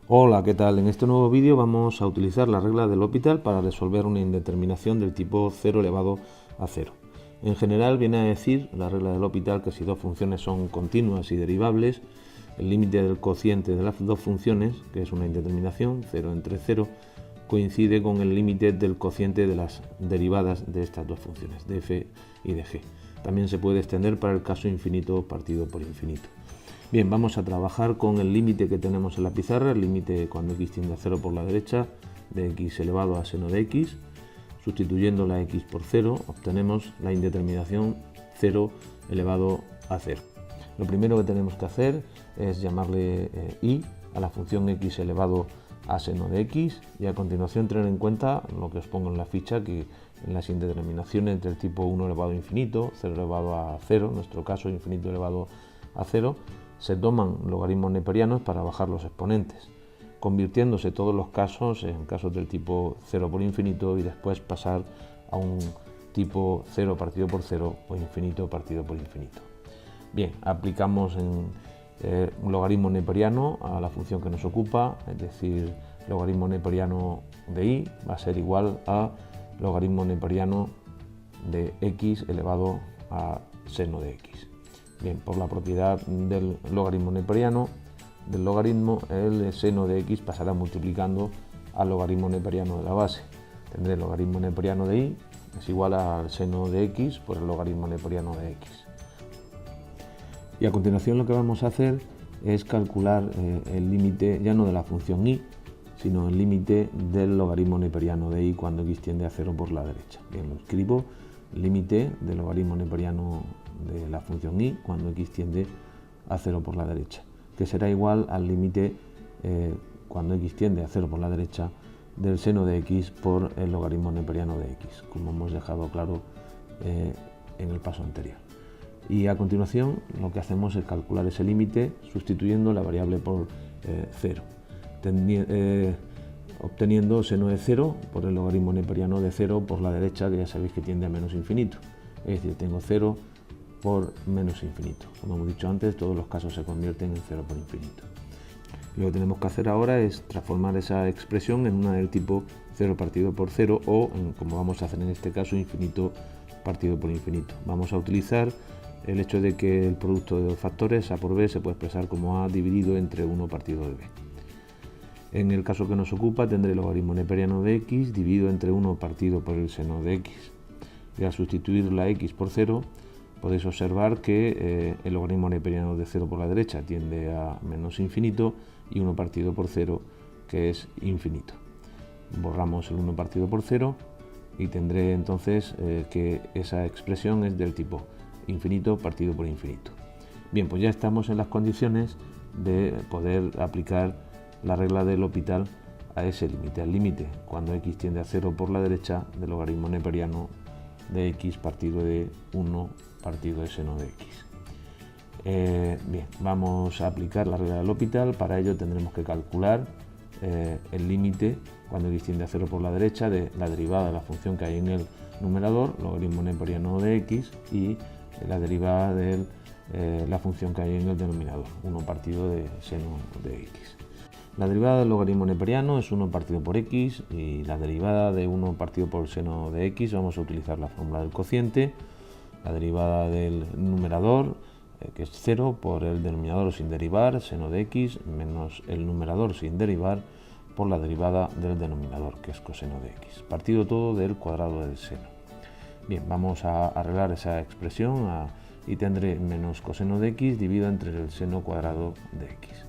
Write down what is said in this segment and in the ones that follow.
Hola, ¿qué tal? En este nuevo vídeo vamos a utilizar la regla del L'Hopital para resolver una indeterminación del tipo 0 elevado a 0. En general viene a decir la regla del L'Hopital que si dos funciones son continuas y derivables, el límite del cociente de las dos funciones, que es una indeterminación, 0 entre 0, coincide con el límite del cociente de las derivadas de estas dos funciones, de f y de g. También se puede extender para el caso infinito partido por infinito. Bien, vamos a trabajar con el límite que tenemos en la pizarra, el límite cuando x tiende a 0 por la derecha de x elevado a seno de x. Sustituyendo la x por 0 obtenemos la indeterminación 0 elevado a 0. Lo primero que tenemos que hacer es llamarle y a la función x elevado a seno de x y a continuación tener en cuenta lo que os pongo en la ficha, que en las indeterminaciones del tipo 1 elevado a infinito, 0 elevado a 0, en nuestro caso infinito elevado a 0, se toman logaritmos neperianos para bajar los exponentes, convirtiéndose todos los casos en casos del tipo 0 por infinito y después pasar a un tipo 0 partido por 0 o infinito partido por infinito. Bien, aplicamos un logaritmo neperiano a la función que nos ocupa, es decir, logaritmo neperiano de y va a ser igual a logaritmo neperiano de x elevado a seno de x. Bien, por la propiedad del logaritmo neperiano, del logaritmo, el seno de x pasará multiplicando al logaritmo neperiano de la base. Tendré el logaritmo neperiano de y es igual al seno de x por el logaritmo neperiano de x. Y a continuación lo que vamos a hacer es calcular el límite ya no de la función y, sino el límite del logaritmo neperiano de y cuando x tiende a 0 por la derecha. Bien, lo escribo, límite del logaritmo neperiano de la función y cuando x tiende a 0 por la derecha, que será igual al límite cuando x tiende a 0 por la derecha del seno de x por el logaritmo neperiano de x, como hemos dejado claro en el paso anterior. Y a continuación lo que hacemos es calcular ese límite sustituyendo la variable por 0, obteniendo seno de 0 por el logaritmo neperiano de 0 por la derecha, que ya sabéis que tiende a menos infinito. Es decir, tengo 0 por menos infinito. Como hemos dicho antes, todos los casos se convierten en 0 por infinito. Lo que tenemos que hacer ahora es transformar esa expresión en una del tipo 0 partido por 0 o, como vamos a hacer en este caso, infinito partido por infinito. Vamos a utilizar el hecho de que el producto de dos factores, a por b, se puede expresar como a dividido entre 1 partido de b. En el caso que nos ocupa tendré el logaritmo neperiano de x dividido entre 1 partido por el seno de x. Y al sustituir la x por 0, podéis observar que el logaritmo neperiano de 0 por la derecha tiende a menos infinito y 1 partido por 0, que es infinito. Borramos el 1 partido por 0 y tendré entonces que esa expresión es del tipo infinito partido por infinito. Bien, pues ya estamos en las condiciones de poder aplicar la regla del L'Hopital a ese límite, al límite cuando x tiende a 0 por la derecha del logaritmo neperiano de x partido de 1 partido de seno de x. Bien, vamos a aplicar la regla del L'Hopital. Para ello tendremos que calcular el límite cuando x tiende a 0 por la derecha de la derivada de la función que hay en el numerador, logaritmo neperiano de x, y la derivada de la función que hay en el denominador, 1 partido de seno de x. La derivada del logaritmo neperiano es 1 partido por x y la derivada de 1 partido por seno de x vamos a utilizar la fórmula del cociente, la derivada del numerador, que es 0, por el denominador sin derivar, seno de x, menos el numerador sin derivar, por la derivada del denominador, que es coseno de x, partido todo del cuadrado del seno. Bien, vamos a arreglar esa expresión y tendré menos coseno de x dividido entre el seno cuadrado de x.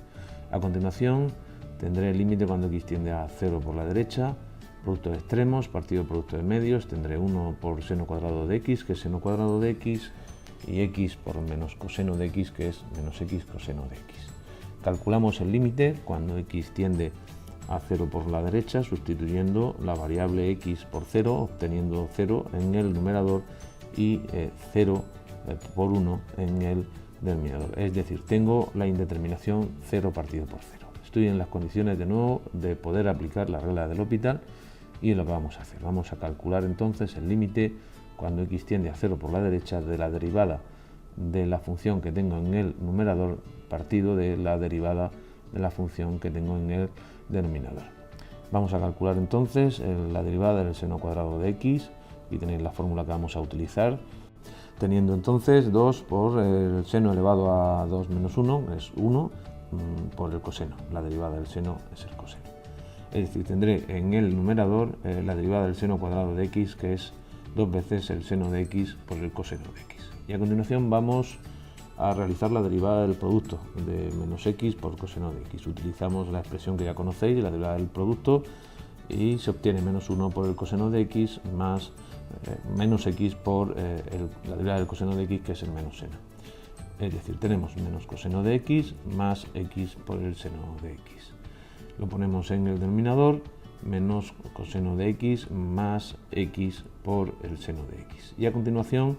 A continuación tendré el límite cuando x tiende a 0 por la derecha, producto de extremos, partido producto de medios, tendré 1 por seno cuadrado de x, que es seno cuadrado de x, y x por menos coseno de x, que es menos x coseno de x. Calculamos el límite cuando x tiende a 0 por la derecha, sustituyendo la variable x por 0, obteniendo 0 en el numerador y 0 por 1 en el denominador. Es decir, tengo la indeterminación 0 partido por 0. Estoy en las condiciones de nuevo de poder aplicar la regla del L'Hopital y es lo que vamos a hacer. Vamos a calcular entonces el límite cuando x tiende a 0 por la derecha de la derivada de la función que tengo en el numerador partido de la derivada de la función que tengo en el denominador. Vamos a calcular entonces la derivada del seno cuadrado de x y tenéis la fórmula que vamos a utilizar, teniendo entonces 2 por el seno elevado a 2 menos 1, es 1 por el coseno, la derivada del seno es el coseno. Es decir, tendré en el numerador la derivada del seno cuadrado de x, que es 2 veces el seno de x por el coseno de x. Y a continuación vamos a realizar la derivada del producto de menos x por coseno de x. Utilizamos la expresión que ya conocéis, la derivada del producto, y se obtiene menos 1 por el coseno de x más menos x por la derivada del coseno de x, que es el menos seno. Es decir, tenemos menos coseno de x más x por el seno de x. Lo ponemos en el denominador, menos coseno de x más x por el seno de x. Y a continuación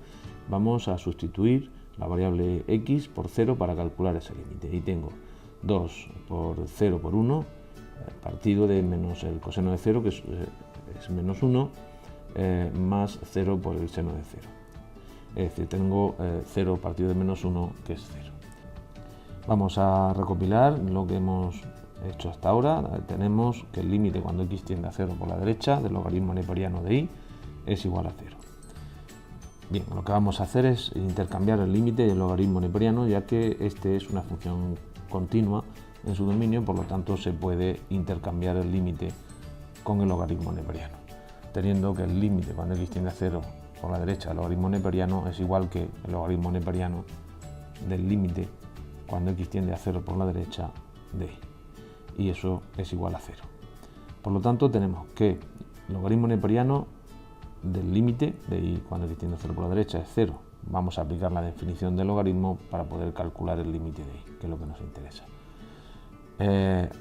vamos a sustituir la variable x por 0 para calcular ese límite. Y tengo 2 por 0 por 1, partido de menos el coseno de 0, que es menos 1, más 0 por el seno de 0. Es decir, tengo 0 partido de menos 1, que es 0. Vamos a recopilar lo que hemos hecho hasta ahora. Tenemos que el límite cuando x tiende a 0 por la derecha del logaritmo neperiano de y es igual a 0. Bien, lo que vamos a hacer es intercambiar el límite y el logaritmo neperiano, ya que este es una función continua en su dominio, por lo tanto se puede intercambiar el límite con el logaritmo neperiano, teniendo que el límite cuando x tiende a 0 por la derecha del logaritmo neperiano es igual que el logaritmo neperiano del límite cuando x tiende a 0 por la derecha de y, y eso es igual a 0. Por lo tanto, tenemos que el logaritmo neperiano del límite de y cuando x tiende a 0 por la derecha es 0. Vamos a aplicar la definición del logaritmo para poder calcular el límite de y, que es lo que nos interesa.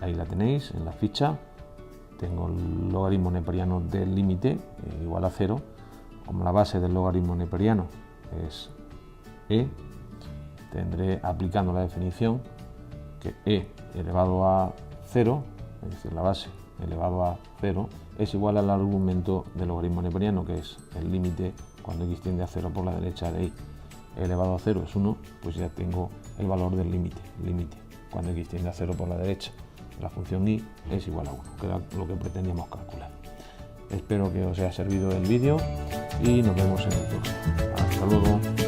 Ahí la tenéis en la ficha. Tengo el logaritmo neperiano del límite igual a 0. Como la base del logaritmo neperiano es e, tendré, aplicando la definición, que e elevado a 0, es decir, la base elevado a 0, es igual al argumento del logaritmo neperiano, que es el límite cuando x tiende a 0 por la derecha de y elevado a 0 es 1, pues ya tengo el valor del límite. Límite cuando x tiende a 0 por la derecha de la función y es igual a 1, que era lo que pretendíamos calcular. Espero que os haya servido el vídeo y nos vemos en el próximo. Hasta luego.